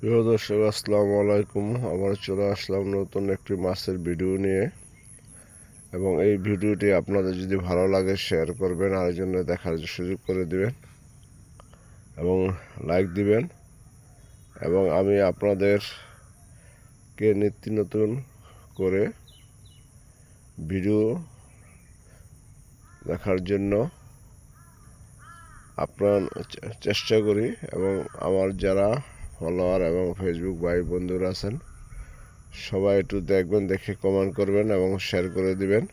প্রিয় দর্শক, আসসালামু আলাইকুম। আবার চলে আসলাম নতুন একটি মাছের ভিডিও নিয়ে। এবং এই ভিডিওটি আপনাদের যদি ভালো লাগে শেয়ার করবেন, আরেকজনে দেখার সুযোগ করে দিবেন এবং লাইক দিবেন। এবং আমি আপনাদেরকে নিত্য নতুন করে ভিডিও দেখার জন্য আপনার চেষ্টা করি। এবং আমার যারা ফলোয়ার এবং ফেসবুক ভাই বন্ধুরা আছেন, সবাই একটু দেখবেন, দেখে কমেন্ট করবেন এবং শেয়ার করে দিবেন।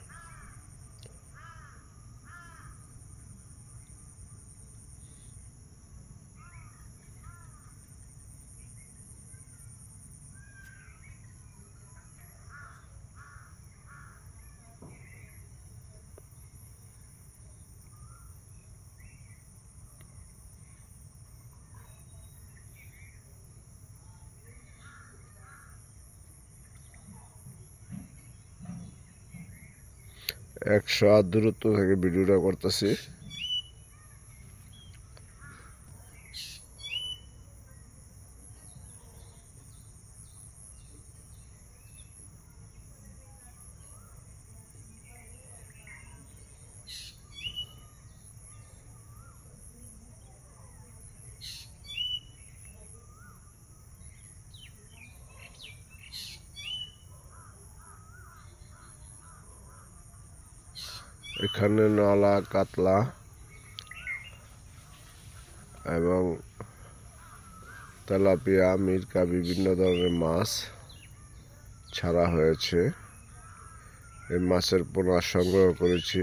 একশো হাত দূরত্ব থেকে ভিডিওটা করতেছি। এখানে নলা, কাতলা এবং তেলাপিয়া, মিরকা বিভিন্ন ধরনের মাছ ছাড়া হয়েছে। এই মাছের পোনা সংগ্রহ করেছি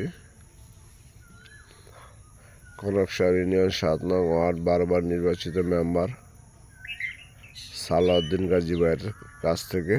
কনকসার ইউনিয়ন ৭ নং ওয়ার্ড 12বার নির্বাচিত মেম্বার সালাউদ্দিন গাজী ভাইয়ের কাছ থেকে।